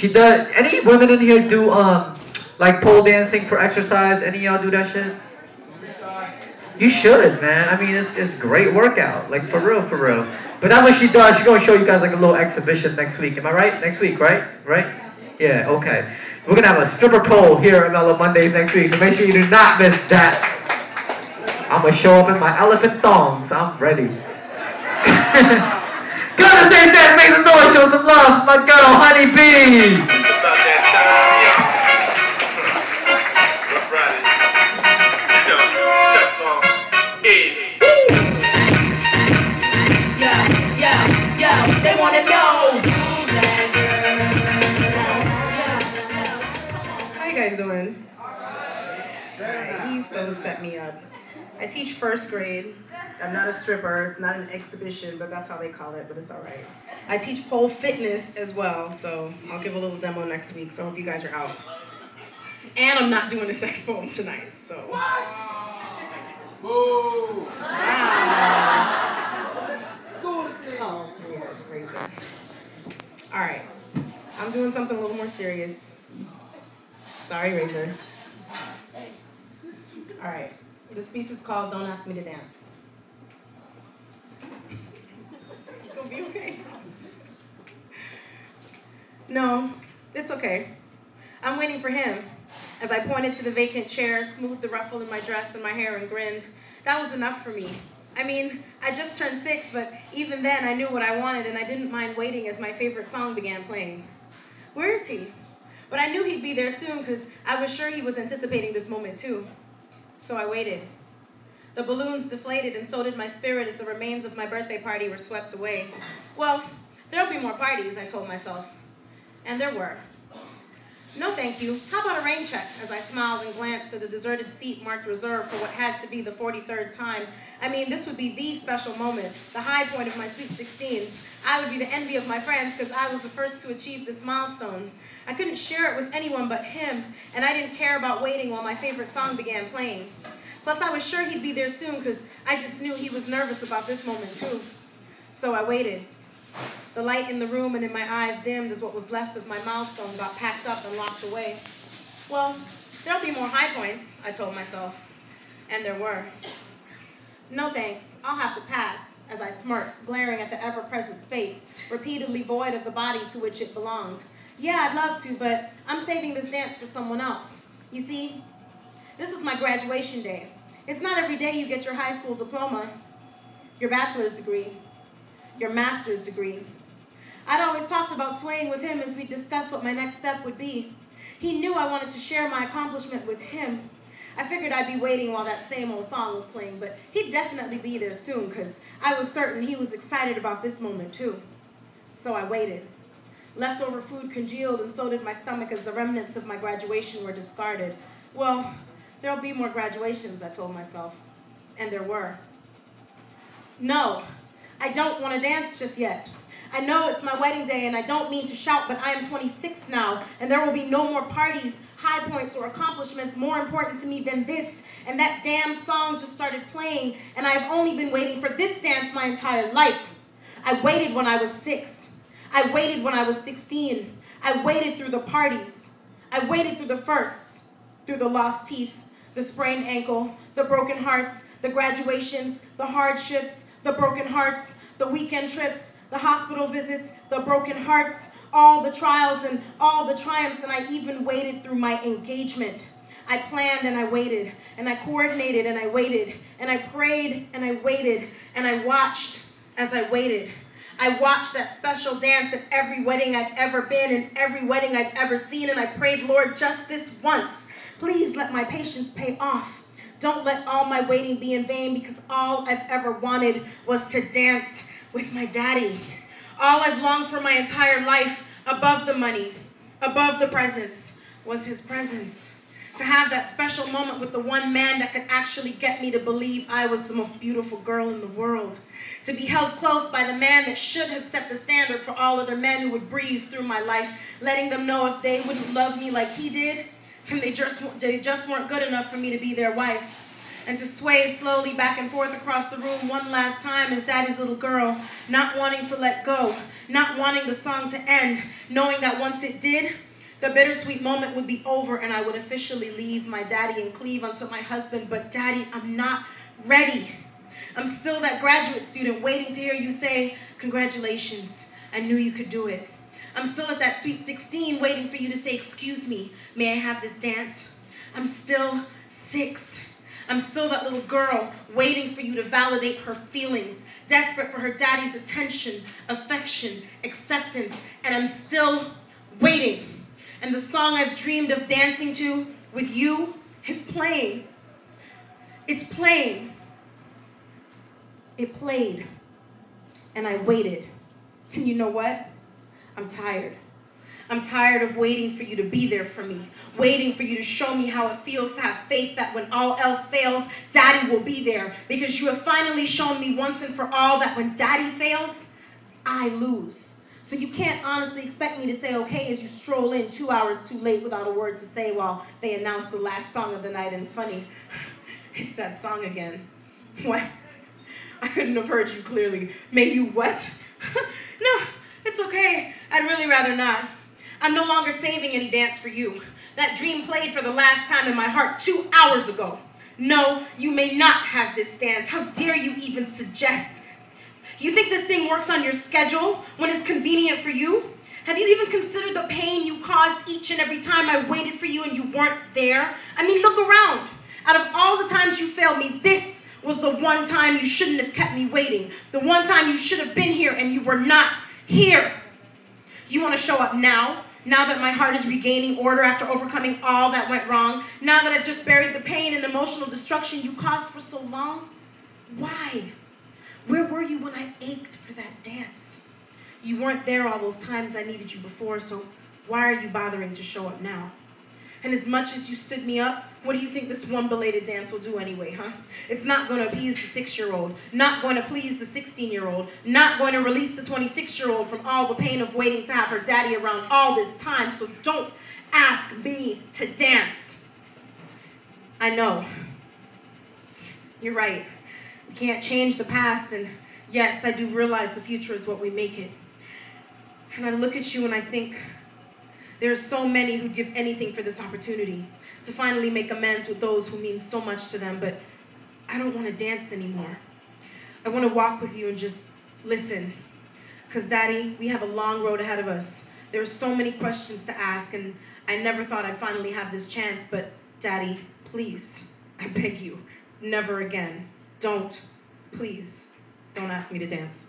She does. Any women in here do like pole dancing for exercise? Any of y'all do that shit? You should, man. I mean, it's great workout. Like for real, for real. But that's what she does. She's gonna show you guys like a little exhibition next week. Am I right? Next week, right? Right? Yeah. Okay. We're gonna have a stripper pole here at Mello Mondays next week. So make sure you do not miss that. I'm gonna show up in my elephant thongs. I'm ready. Come on, say that. Make some noise. Show some love. My girl, Honeybee. They wanna know. How you guys doing? He so set me up. I teach first grade. I'm not a stripper. It's not an exhibition, but that's how they call it, but it's all right. I teach pole fitness as well, so I'll give a little demo next week, so I hope you guys are out. And I'm not doing a sex poem tonight, so. What? Whoa! Wow. Oh, yeah, crazy. All right, I'm doing something a little more serious. Sorry, Razor. All right, this piece is called Don't Ask Me to Dance. It's gonna be okay. No, it's okay. I'm waiting for him. As I pointed to the vacant chair, smoothed the ruffle in my dress and my hair and grinned. That was enough for me. I mean, I just turned 6, but even then I knew what I wanted and I didn't mind waiting as my favorite song began playing. Where is he? But I knew he'd be there soon because I was sure he was anticipating this moment too. So I waited. The balloons deflated and so did my spirit as the remains of my birthday party were swept away. Well, there'll be more parties, I told myself. And there were. No thank you. How about a rain check? As I smiled and glanced at the deserted seat marked reserved for what had to be the 43rd time. I mean, this would be the special moment, the high point of my Sweet 16. I would be the envy of my friends because I was the first to achieve this milestone. I couldn't share it with anyone but him, and I didn't care about waiting while my favorite song began playing. Plus, I was sure he'd be there soon because I just knew he was nervous about this moment too. So I waited. The light in the room and in my eyes dimmed as what was left of my milestone got packed up and locked away. Well, there'll be more high points, I told myself. And there were. No thanks, I'll have to pass, as I smirked, glaring at the ever-present space, repeatedly void of the body to which it belonged. Yeah, I'd love to, but I'm saving this dance for someone else. You see, this is my graduation day. It's not every day you get your high school diploma, your bachelor's degree, your master's degree. I'd always talked about swaying with him as we discussed what my next step would be. He knew I wanted to share my accomplishment with him. I figured I'd be waiting while that same old song was playing, but he'd definitely be there soon because I was certain he was excited about this moment too. So I waited. Leftover food congealed and so did my stomach as the remnants of my graduation were discarded. Well, there'll be more graduations, I told myself. And there were. No, I don't want to dance just yet. I know it's my wedding day and I don't mean to shout, but I am 26 now and there will be no more parties, high points, or accomplishments more important to me than this. And that damn song just started playing and I've only been waiting for this dance my entire life. I waited when I was 6. I waited when I was 16. I waited through the parties. I waited through the firsts, through the lost teeth, the sprained ankle, the broken hearts, the graduations, the hardships, the broken hearts, the weekend trips, the hospital visits, the broken hearts, all the trials and all the triumphs, and I even waited through my engagement. I planned and I waited, and I coordinated and I waited, and I prayed and I waited, and I watched as I waited. I watched that special dance at every wedding I've ever been and every wedding I've ever seen, and I prayed, Lord, just this once, please let my patience pay off. Don't let all my waiting be in vain, because all I've ever wanted was to dance with my daddy. All I've longed for my entire life, above the money, above the presents, was his presence. To have that special moment with the one man that could actually get me to believe I was the most beautiful girl in the world. To be held close by the man that should have set the standard for all other men who would breeze through my life, letting them know if they wouldn't love me like he did, and they just weren't good enough for me to be their wife. and to sway slowly back and forth across the room one last time as Daddy's little girl, not wanting to let go, not wanting the song to end, knowing that once it did, the bittersweet moment would be over and I would officially leave my daddy and cleave unto my husband. But Daddy, I'm not ready. I'm still that graduate student waiting to hear you say, congratulations, I knew you could do it. I'm still at that sweet 16 waiting for you to say, excuse me, may I have this dance? I'm still 6. I'm still that little girl waiting for you to validate her feelings, desperate for her daddy's attention, affection, acceptance, and I'm still waiting. And the song I've dreamed of dancing to with you is playing. It's playing. It played, and I waited. And you know what? I'm tired. I'm tired of waiting for you to be there for me, waiting for you to show me how it feels to have faith that when all else fails, Daddy will be there. Because you have finally shown me once and for all that when Daddy fails, I lose. So you can't honestly expect me to say okay as you stroll in 2 hours too late without a word to say while they announce the last song of the night. And funny, it's that song again. What? I couldn't have heard you clearly. May you what? No, it's okay. I'd really rather not. I'm no longer saving any dance for you. That dream played for the last time in my heart 2 hours ago. No, you may not have this dance. How dare you even suggest? You think this thing works on your schedule when it's convenient for you? Have you even considered the pain you caused each and every time I waited for you and you weren't there? I mean, look around. Out of all the times you failed me, this was the one time you shouldn't have kept me waiting. The one time you should have been here and you were not here. You want to show up now? Now that my heart is regaining order after overcoming all that went wrong? Now that I've just buried the pain and emotional destruction you caused for so long? Why? Where were you when I ached for that dance? You weren't there all those times I needed you before, so why are you bothering to show up now? And as much as you stood me up, what do you think this one belated dance will do anyway, huh? It's not going to appease the 6-year-old, not going to please the 16-year-old, not going to release the 26-year-old from all the pain of waiting to have her daddy around all this time, so don't ask me to dance. I know. You're right. We can't change the past, and yes, I do realize the future is what we make it. And I look at you and I think, there are so many who'd give anything for this opportunity to finally make amends with those who mean so much to them, but I don't want to dance anymore. I want to walk with you and just listen. Because, Daddy, we have a long road ahead of us. There are so many questions to ask, and I never thought I'd finally have this chance, but, Daddy, please, I beg you, never again. Please, don't ask me to dance.